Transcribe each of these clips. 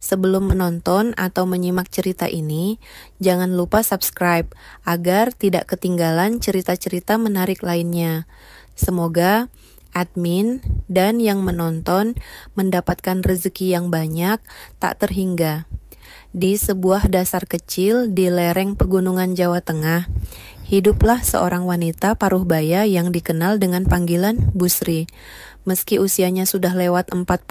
Sebelum menonton atau menyimak cerita ini, jangan lupa subscribe agar tidak ketinggalan cerita-cerita menarik lainnya. Semoga admin dan yang menonton mendapatkan rezeki yang banyak tak terhingga. Di sebuah dasar kecil di lereng pegunungan Jawa Tengah, hiduplah seorang wanita paruh baya yang dikenal dengan panggilan Busri. Meski usianya sudah lewat 45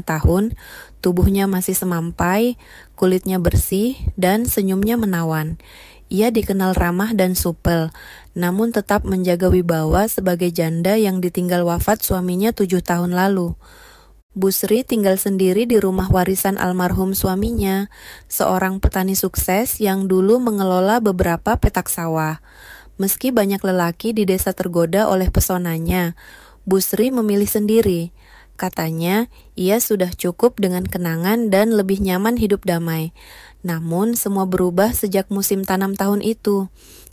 tahun, tubuhnya masih semampai, kulitnya bersih, dan senyumnya menawan. Ia dikenal ramah dan supel, namun tetap menjaga wibawa sebagai janda yang ditinggal wafat suaminya 7 tahun lalu. Busri tinggal sendiri di rumah warisan almarhum suaminya, seorang petani sukses yang dulu mengelola beberapa petak sawah. Meski banyak lelaki di desa tergoda oleh pesonanya, Busri memilih sendiri. Katanya, ia sudah cukup dengan kenangan dan lebih nyaman hidup damai. Namun, semua berubah sejak musim tanam tahun itu.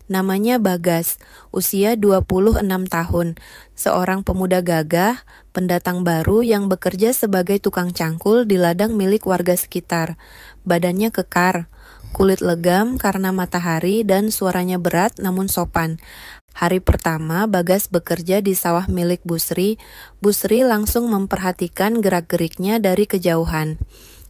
Namanya Bagas, usia 26 tahun, seorang pemuda gagah, pendatang baru yang bekerja sebagai tukang cangkul di ladang milik warga sekitar. Badannya kekar, kulit legam karena matahari dan suaranya berat namun sopan. Hari pertama Bagas bekerja di sawah milik Busri, Busri langsung memperhatikan gerak-geriknya dari kejauhan.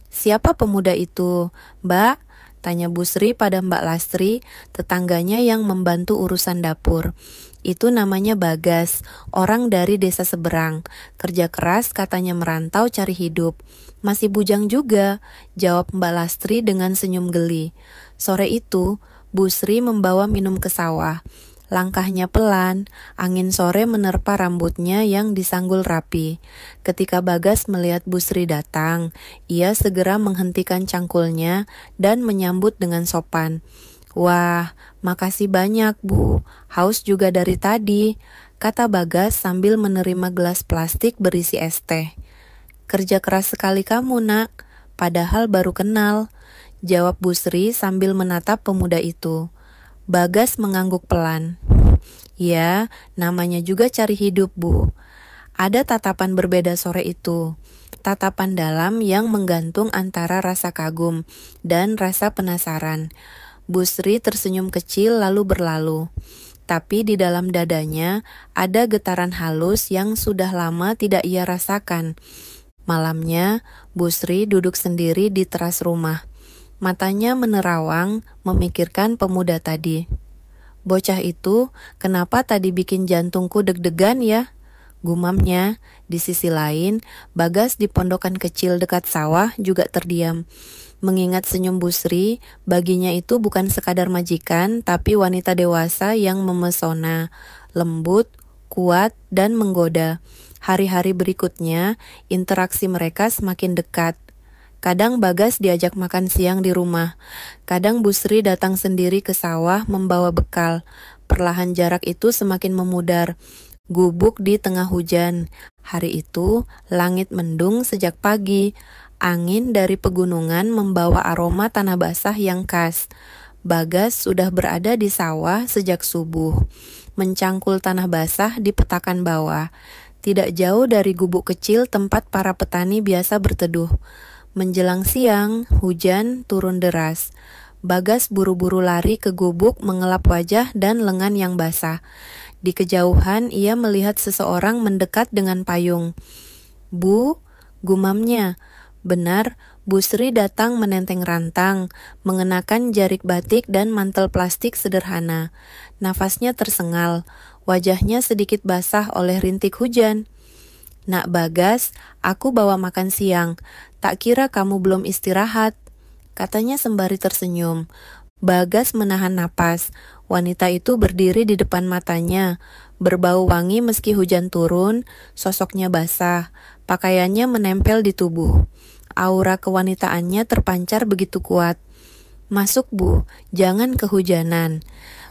"Siapa pemuda itu, Mbak?" tanya Busri pada Mbak Lastri, tetangganya yang membantu urusan dapur. "Itu namanya Bagas, orang dari desa seberang. Kerja keras katanya merantau cari hidup. Masih bujang juga," jawab Mbak Lastri dengan senyum geli. Sore itu, Busri membawa minum ke sawah. Langkahnya pelan, angin sore menerpa rambutnya yang disanggul rapi. Ketika Bagas melihat Busri datang, ia segera menghentikan cangkulnya dan menyambut dengan sopan. "Wah, makasih banyak, Bu. Haus juga dari tadi," kata Bagas sambil menerima gelas plastik berisi es teh. "Kerja keras sekali kamu, Nak. Padahal baru kenal," jawab Busri sambil menatap pemuda itu. Bagas mengangguk pelan. "Ya, namanya juga cari hidup, Bu." Ada tatapan berbeda sore itu. Tatapan dalam yang menggantung antara rasa kagum dan rasa penasaran. Busri tersenyum kecil lalu berlalu. Tapi di dalam dadanya ada getaran halus yang sudah lama tidak ia rasakan. Malamnya, Busri duduk sendiri di teras rumah. Matanya menerawang, memikirkan pemuda tadi. "Bocah itu, kenapa tadi bikin jantungku deg-degan ya?" gumamnya. Di sisi lain, Bagas di pondokan kecil dekat sawah juga terdiam. Mengingat senyum Busri, baginya itu bukan sekadar majikan, tapi wanita dewasa yang memesona, lembut, kuat, dan menggoda. Hari-hari berikutnya, interaksi mereka semakin dekat. Kadang Bagas diajak makan siang di rumah. Kadang Busri datang sendiri ke sawah membawa bekal. Perlahan jarak itu semakin memudar. Gubuk di tengah hujan. Hari itu, langit mendung sejak pagi. Angin dari pegunungan membawa aroma tanah basah yang khas. Bagas sudah berada di sawah sejak subuh. Mencangkul tanah basah di petakan bawah. Tidak jauh dari gubuk kecil tempat para petani biasa berteduh. Menjelang siang, hujan turun deras. Bagas buru-buru lari ke gubuk mengelap wajah dan lengan yang basah. Di kejauhan ia melihat seseorang mendekat dengan payung. "Bu," gumamnya. Benar, Busri datang menenteng rantang, mengenakan jarik batik dan mantel plastik sederhana. Nafasnya tersengal, wajahnya sedikit basah oleh rintik hujan. "Nak Bagas, aku bawa makan siang. Tak kira kamu belum istirahat," katanya sembari tersenyum. Bagas menahan napas. Wanita itu berdiri di depan matanya. Berbau wangi meski hujan turun, sosoknya basah. Pakaiannya menempel di tubuh. Aura kewanitaannya terpancar begitu kuat. "Masuk, Bu, jangan kehujanan."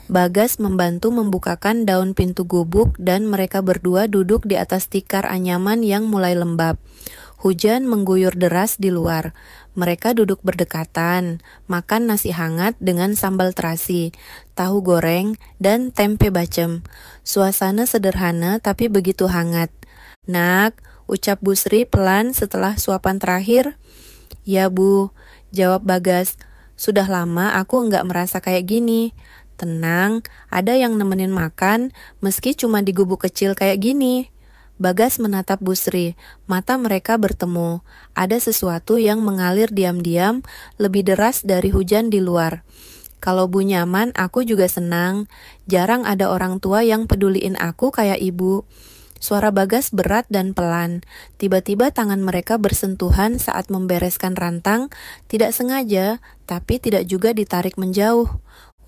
Bagas membantu membukakan daun pintu gubuk dan mereka berdua duduk di atas tikar anyaman yang mulai lembab. Hujan mengguyur deras di luar. Mereka duduk berdekatan, makan nasi hangat dengan sambal terasi, tahu goreng, dan tempe bacem. Suasana sederhana tapi begitu hangat. "Nak," ucap Busri pelan setelah suapan terakhir. "Ya Bu," jawab Bagas. "Sudah lama aku nggak merasa kayak gini. Tenang, ada yang nemenin makan meski cuma di gubuk kecil kayak gini." Bagas menatap Bu Sri. Mata mereka bertemu. Ada sesuatu yang mengalir diam-diam, lebih deras dari hujan di luar. "Kalau Bu nyaman, aku juga senang. Jarang ada orang tua yang peduliin aku kayak Ibu." Suara Bagas berat dan pelan. Tiba-tiba tangan mereka bersentuhan saat membereskan rantang, tidak sengaja, tapi tidak juga ditarik menjauh.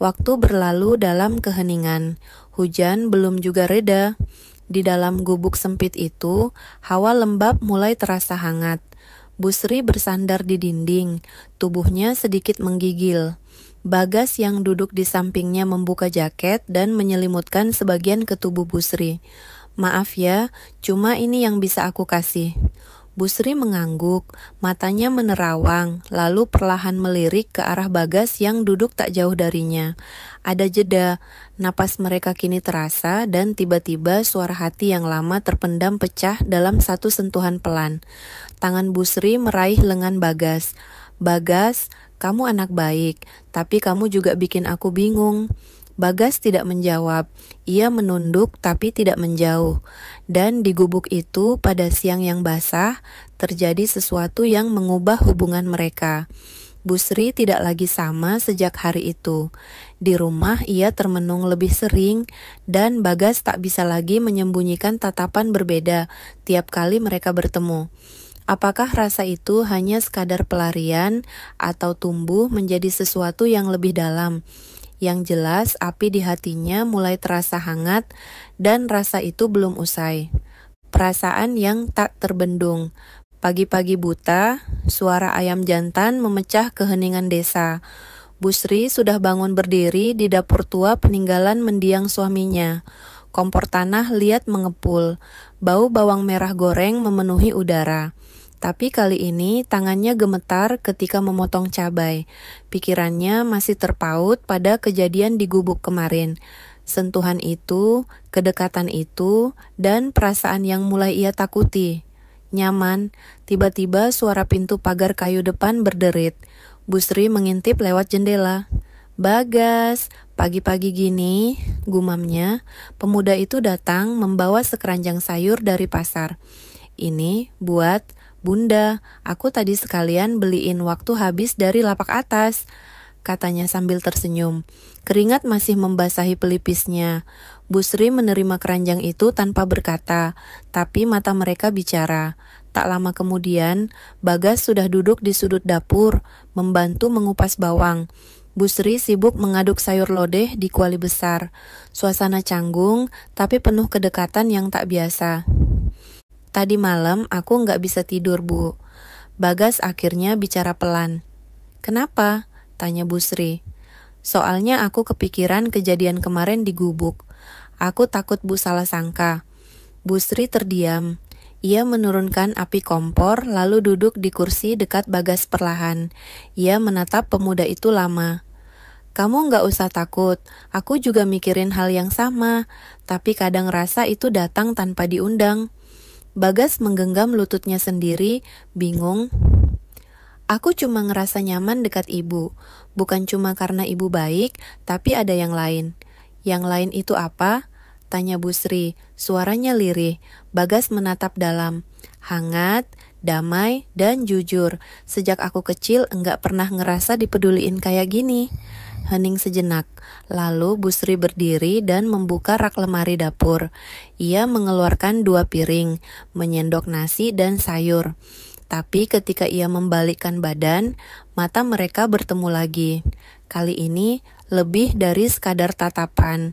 Waktu berlalu dalam keheningan. Hujan belum juga reda. Di dalam gubuk sempit itu, hawa lembab mulai terasa hangat. Bu Sri bersandar di dinding, tubuhnya sedikit menggigil. Bagas yang duduk di sampingnya membuka jaket dan menyelimutkan sebagian ke tubuh Bu Sri. "Maaf ya, cuma ini yang bisa aku kasih." Bu Sri mengangguk, matanya menerawang, lalu perlahan melirik ke arah Bagas yang duduk tak jauh darinya. Ada jeda, napas mereka kini terasa dan tiba-tiba suara hati yang lama terpendam pecah dalam satu sentuhan pelan. Tangan Bu Sri meraih lengan Bagas. "Bagas, kamu anak baik, tapi kamu juga bikin aku bingung." Bagas tidak menjawab. Ia menunduk tapi tidak menjauh. Dan di gubuk itu pada siang yang basah, terjadi sesuatu yang mengubah hubungan mereka. Bu Sri tidak lagi sama sejak hari itu. Di rumah ia termenung lebih sering dan Bagas tak bisa lagi menyembunyikan tatapan berbeda tiap kali mereka bertemu. Apakah rasa itu hanya sekadar pelarian atau tumbuh menjadi sesuatu yang lebih dalam? Yang jelas, api di hatinya mulai terasa hangat dan rasa itu belum usai. Perasaan yang tak terbendung. Pagi-pagi buta, suara ayam jantan memecah keheningan desa. Bu Sri sudah bangun berdiri di dapur tua peninggalan mendiang suaminya. Kompor tanah liat mengepul. Bau bawang merah goreng memenuhi udara. Tapi kali ini tangannya gemetar ketika memotong cabai. Pikirannya masih terpaut pada kejadian di gubuk kemarin. Sentuhan itu, kedekatan itu, dan perasaan yang mulai ia takuti. Nyaman, tiba-tiba suara pintu pagar kayu depan berderit. Bu Sri mengintip lewat jendela. "Bagas, pagi-pagi gini," gumamnya. Pemuda itu datang membawa sekeranjang sayur dari pasar. "Ini buat Bunda, aku tadi sekalian beliin waktu habis dari lapak atas," katanya sambil tersenyum. Keringat masih membasahi pelipisnya. Bu Sri menerima keranjang itu tanpa berkata, tapi mata mereka bicara. Tak lama kemudian, Bagas sudah duduk di sudut dapur, membantu mengupas bawang. Bu Sri sibuk mengaduk sayur lodeh di kuali besar. Suasana canggung, tapi penuh kedekatan yang tak biasa. "Tadi malam aku nggak bisa tidur, Bu." Bagas akhirnya bicara pelan. "Kenapa?" tanya Bu Sri. "Soalnya aku kepikiran kejadian kemarin di gubuk. Aku takut Bu salah sangka." Bu Sri terdiam. Ia menurunkan api kompor lalu duduk di kursi dekat Bagas perlahan. Ia menatap pemuda itu lama. "Kamu nggak usah takut, aku juga mikirin hal yang sama, tapi kadang rasa itu datang tanpa diundang." Bagas menggenggam lututnya sendiri, bingung. "Aku cuma ngerasa nyaman dekat ibu. Bukan cuma karena ibu baik, tapi ada yang lain." "Yang lain itu apa?" tanya Bu Sri. Suaranya lirih. Bagas menatap dalam. "Hangat, damai, dan jujur. Sejak aku kecil enggak pernah ngerasa dipeduliin kayak gini." Hening sejenak. Lalu Bu Sri berdiri dan membuka rak lemari dapur. Ia mengeluarkan 2 piring, menyendok nasi dan sayur. Tapi ketika ia membalikkan badan, mata mereka bertemu lagi. Kali ini lebih dari sekadar tatapan.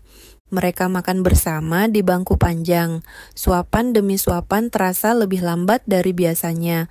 Mereka makan bersama di bangku panjang. Suapan demi suapan terasa lebih lambat dari biasanya.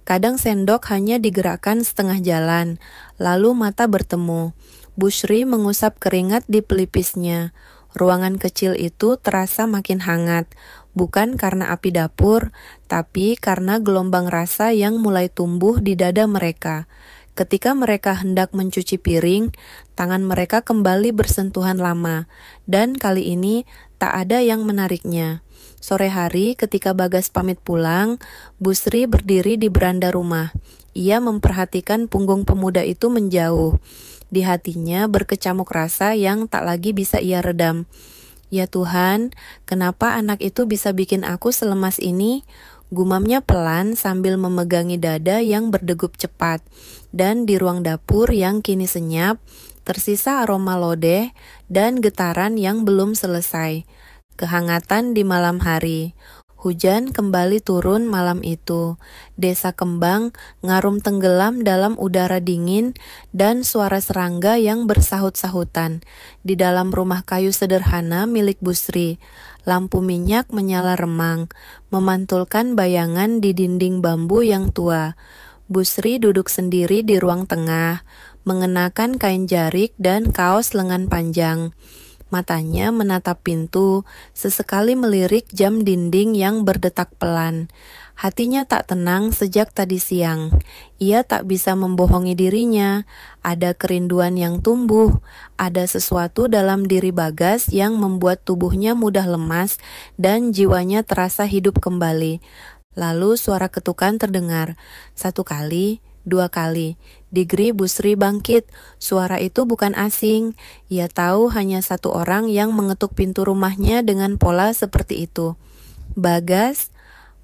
Kadang sendok hanya digerakkan setengah jalan, lalu mata bertemu. Bu Sri mengusap keringat di pelipisnya. Ruangan kecil itu terasa makin hangat, bukan karena api dapur, tapi karena gelombang rasa yang mulai tumbuh di dada mereka. Ketika mereka hendak mencuci piring, tangan mereka kembali bersentuhan lama, dan kali ini tak ada yang menariknya. Sore hari ketika Bagas pamit pulang, Bu Sri berdiri di beranda rumah. Ia memperhatikan punggung pemuda itu menjauh. Di hatinya berkecamuk rasa yang tak lagi bisa ia redam. Ya Tuhan, kenapa anak itu bisa bikin aku selemas ini? Gumamnya pelan sambil memegangi dada yang berdegup cepat. Dan di ruang dapur yang kini senyap, tersisa aroma lodeh dan getaran yang belum selesai. Kehangatan di malam hari. Hujan kembali turun malam itu. Desa kembang ngarum tenggelam dalam udara dingin dan suara serangga yang bersahut-sahutan. Di dalam rumah kayu sederhana milik Busri, lampu minyak menyala remang, memantulkan bayangan di dinding bambu yang tua. Busri duduk sendiri di ruang tengah, mengenakan kain jarik dan kaos lengan panjang. Matanya menatap pintu, sesekali melirik jam dinding yang berdetak pelan. Hatinya tak tenang sejak tadi siang. Ia tak bisa membohongi dirinya. Ada kerinduan yang tumbuh. Ada sesuatu dalam diri Bagas yang membuat tubuhnya mudah lemas dan jiwanya terasa hidup kembali. Lalu suara ketukan terdengar. 1 kali, 2 kali. Digri Busri bangkit. Suara itu bukan asing. Ia tahu hanya satu orang yang mengetuk pintu rumahnya dengan pola seperti itu. Bagas,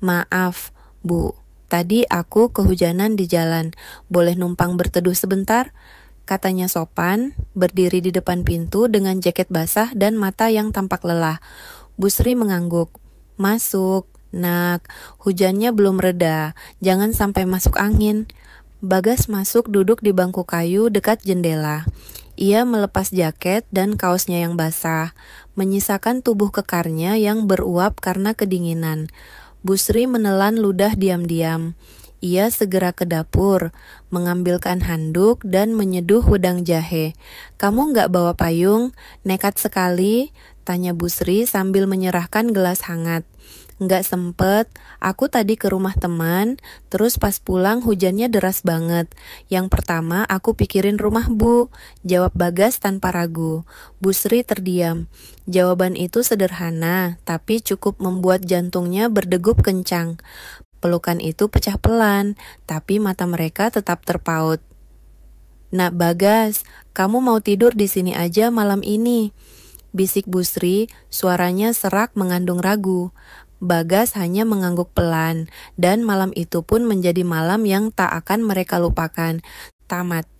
maaf, Bu. Tadi aku kehujanan di jalan. Boleh numpang berteduh sebentar? Katanya sopan, berdiri di depan pintu dengan jaket basah dan mata yang tampak lelah. Busri mengangguk. Masuk, nak. Hujannya belum reda. Jangan sampai masuk angin. Bagas masuk duduk di bangku kayu dekat jendela. Ia melepas jaket dan kaosnya yang basah, menyisakan tubuh kekarnya yang beruap karena kedinginan. Busri menelan ludah diam-diam. Ia segera ke dapur, mengambilkan handuk dan menyeduh wedang jahe. Kamu nggak bawa payung? Nekat sekali, tanya Busri sambil menyerahkan gelas hangat. Nggak sempet, aku tadi ke rumah teman, terus pas pulang hujannya deras banget. Yang pertama aku pikirin rumah Bu, jawab Bagas tanpa ragu. Busri terdiam. Jawaban itu sederhana, tapi cukup membuat jantungnya berdegup kencang. Pelukan itu pecah pelan, tapi mata mereka tetap terpaut. Nak Bagas, kamu mau tidur di sini aja malam ini, bisik Busri, suaranya serak mengandung ragu. Bagas hanya mengangguk pelan, dan malam itu pun menjadi malam yang tak akan mereka lupakan. Tamat.